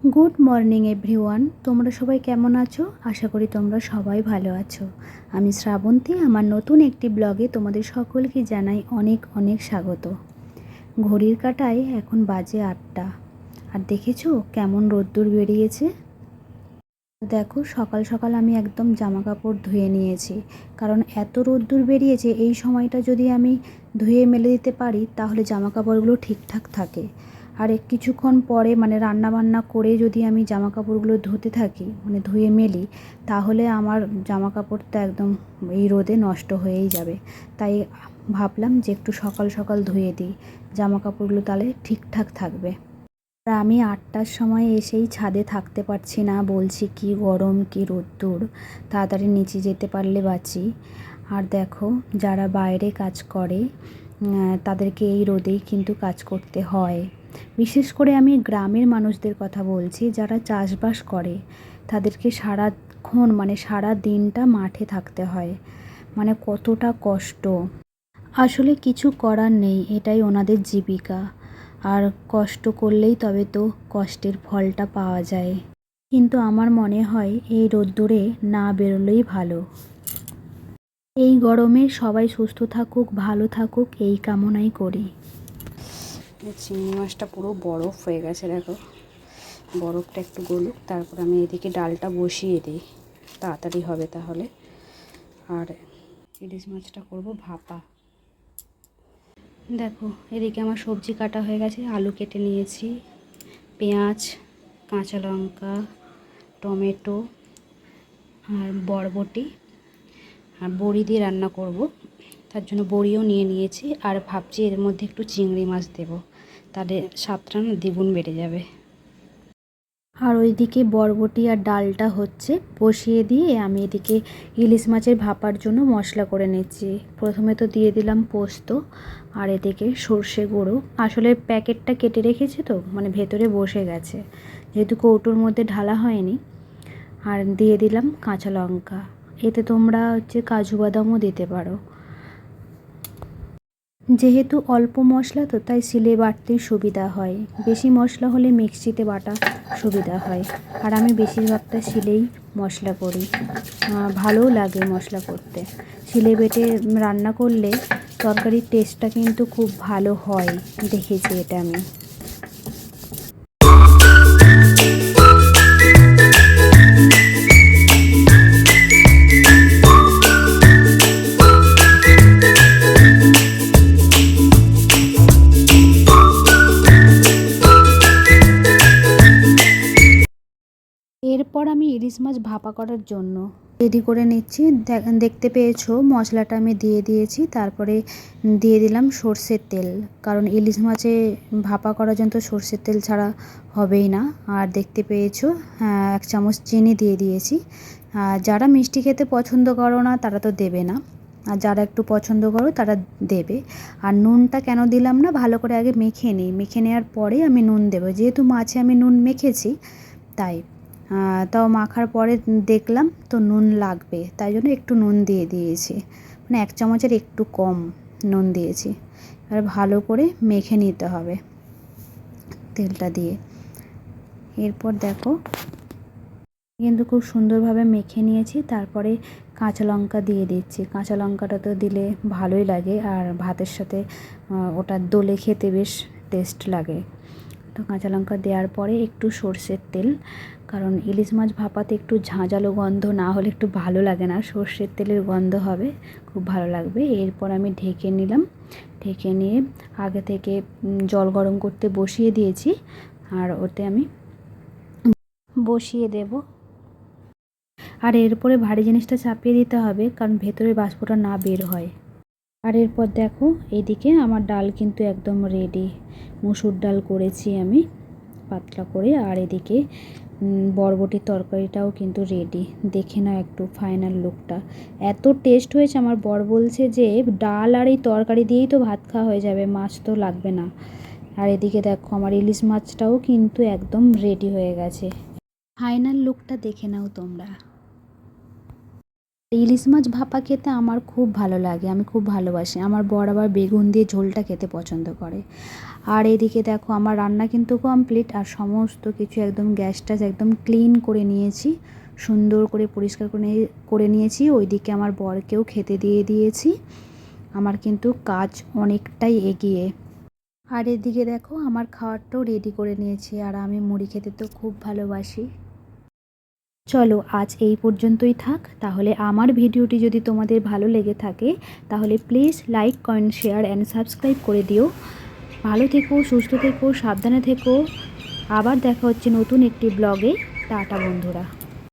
Good morning everyone, তোমরা সবাই কেমন আছো? আশা করি তোমরা সবাই ভালো আছো। আমি শ্রাবন্তী, আমার নতুন একটি ব্লগে তোমাদের সকলকে জানাই অনেক অনেক স্বাগত। ঘড়ির কাঁটায় এখন বাজে 8টা, আর দেখেছো কেমন রোদ্দুর বেরিয়েছে। দেখো, সকাল সকাল আমি একদম জামা কাপড় ধুয়ে নিয়েছি, কারণ এত রোদ্দুর বেরিয়েছে। এই সময়টা যদি আমি ধুয়ে মেলে দিতে পারি তাহলে জামা কাপড়গুলো ঠিকঠাক থাকে। আর কিছুক্ষণ পরে রান্না বান্না করে যদি আমি জামা কাপড়গুলো ধুতে থাকি, ধুয়ে মেলি, তাহলে আমার জামা কাপড়টা একদম এই রোদে নষ্ট হয়েই যাবে। তাই ভাবলাম যে একটু সকাল সকাল ধুয়ে দিই, জামা কাপড়গুলো তাহলে ঠিকঠাক থাকবে। আর আমি 8টার সময় এসেই ছাদে থাকতে পারছি না, বলছি কি গরম, কি রোদ্দুর, তাড়াতাড়ি নিচে যেতে পারলে বাঁচি। আর দেখো, যারা বাইরে কাজ করে তাদেরকে এই রোদেই কিন্তু কাজ করতে হয়। বিশেষ করে আমি গ্রামের মানুষদের কথা বলছি, যারা চাষবাস করে, তাদেরকে সারাক্ষণ সারা দিনটা মাঠে থাকতে হয়। কতটা কষ্ট। আসলে কিছু করার নেই, এটাই ওনাদের জীবিকা। আর কষ্ট করলেই তবে তো কষ্টের ফলটা পাওয়া যায়। কিন্তু আমার মনে হয় এই রোদ্দুরে না বেরোলেই ভালো। এই গরমে সবাই সুস্থ থাকুক, ভালো থাকুক, এই কামনাই করি। চিংড়ি মাছটা পুরো বরফ হয়ে গেছে, দেখো। বরফটা একটু গলুক, তারপর আমি এদিকে ডালটা বসিয়ে দিই, তাড়াতাড়ি হবে তাহলে। আর ইলিশ মাছটা করব ভাপা। দেখো, এদিকে আমার সবজি কাটা হয়ে গেছে, আলু কেটে নিয়েছি, পেঁয়াজ, কাঁচা লঙ্কা, টমেটো আর বরবটি আর বড়ি দিয়ে রান্না করব। তার জন্য বড়িও নিয়ে নিয়েছি, আর ভাবছি এর মধ্যে একটু চিংড়ি মাছ দেব, তাহলে স্বাদটা দ্বিগুণ বেড়ে যাবে। আর ওইদিকে বরবটি আর ডালটা হচ্ছে, বসিয়ে দিয়ে আমি এদিকে ইলিশ মাছের ভাপার জন্য মশলা করে নিচ্ছি। প্রথমে তো দিয়ে দিলাম পোস্ত, আর এদিকে সর্ষে গুঁড়ো। আসলে প্যাকেটটা কেটে রেখেছি তো, ভেতরে বসে গেছে, যেহেতু কৌটোর মধ্যে ঢালা হয়নি। আর দিয়ে দিলাম কাঁচা লঙ্কা। এতে তোমরা কাজু বাদামও দিতে পারো। যেহেতু অল্প মশলা তো, তাই শিলে বাটতেই সুবিধা হয়। বেশি মশলা হলে মিক্সিতে বাটা সুবিধা হয়, আর আমি বেশিরভাগটা শিলেই মশলা করি। ভালোও লাগে মশলা করতে। শিলে বেটে রান্না করলে তরকারির টেস্টটা কিন্তু খুব ভালো হয়, দেখেছি এটা আমি। এরপর আমি ইলিশ মাছ ভাপা করার জন্য রেডি করে নিচ্ছি। দেখতে পেয়েছো মশলাটা আমি দিয়ে দিয়েছি, তারপরে দিয়ে দিলাম সর্ষের তেল, কারণ ইলিশ মাছে ভাপা করার জন্য তো সর্ষের তেল ছাড়া হবেই না। আর দেখতে পেয়েছো 1 চামচ চিনি দিয়ে দিয়েছি। যারা মিষ্টি খেতে পছন্দ করো না তারা তো দেবে না, আর যারা একটু পছন্দ করো তারা দেবে। আর নুনটা কেন দিলাম না, ভালো করে আগে মেখে নিই, মেখে নেওয়ার পরে আমি নুন দেবো। যেহেতু মাছে আমি নুন মেখেছি, তাই তাও মাখার পরে দেখলাম তো নুন লাগবে, তাই জন্য একটু নুন দিয়ে দিয়েছি, 1 চামচের একটু কম নুন দিয়েছি। আর ভালো করে মেখে নিতে হবে তেলটা দিয়ে। এরপর দেখো, কিন্তু খুব সুন্দরভাবে মেখে নিয়েছি। তারপরে কাঁচা লঙ্কা দিয়ে দিচ্ছি। কাঁচা লঙ্কাটা তো দিলে ভালোই লাগে, আর ভাতের সাথে ওটা দোলে খেতে বেশ টেস্ট লাগে। তো কাঁচা লঙ্কা দেওয়ার পরে একটু সর্ষের তেল, কারণ ইলিশ মাছ ভাপাতে একটু ঝাঁঝালো গন্ধ না হলে একটু ভালো লাগে না, সর্ষের তেলের গন্ধ হবে, খুব ভালো লাগবে। এরপর আমি ঢেকে নিলাম, ঢেকে নিয়ে আগে থেকে জল গরম করতে বসিয়ে দিয়েছি, আর ওতে আমি বসিয়ে দেব। আর এরপরে ভারী জিনিসটা চাপিয়ে দিতে হবে, কারণ ভেতরের বাষ্পটা না বের হয়। আর এরপর দেখো, এইদিকে আমার ডাল কিন্তু একদম রেডি। মুসুর ডাল করেছি আমি পাতলা করে, আর এদিকে বরবটির তরকারিটাও কিন্তু রেডি। দেখে নাও একটু ফাইনাল লুকটা, এত টেস্ট হয়েছে। আমার বর বলছে যে ডাল আর এই তরকারি দিয়েই তো ভাত খাওয়া হয়ে যাবে, মাছ তো লাগবে না। আর এদিকে দেখো, আমার ইলিশ মাছটাও কিন্তু একদম রেডি হয়ে গেছে। ফাইনাল লুকটা দেখে নাও তোমরা। ইলিশ মাছ ভাপা খেতে আমার খুব ভালো লাগে, আমি খুব ভালোবাসি। আমার বর আবার বেগুন দিয়ে ঝোলটা খেতে পছন্দ করে। আর এদিকে দেখো আমার রান্না কিন্তু কমপ্লিট, আর সমস্ত কিছু একদম গ্যাস ট্যাস একদম ক্লিন করে নিয়েছি, সুন্দর করে পরিষ্কার করে নিয়েছি। ওইদিকে আমার বরকেও খেতে দিয়ে দিয়েছি। আমার কিন্তু কাজ অনেকটাই এগিয়ে। আর এদিকে দেখো আমার খাবারটাও রেডি করে নিয়েছি, আর আমি মুড়ি খেতে তো খুব ভালোবাসি। চলো আজ এই পর্যন্তই থাক। তাহলে আমার ভিডিওটি যদি তোমাদের ভালো লেগে থাকে তাহলে please like, comment, share and subscribe করে দিও। ভালো থেকো, সুস্থ থেকো, সাবধানে থেকো। আবার দেখা হচ্ছে নতুন একটি ব্লগে। টাটা বন্ধুরা।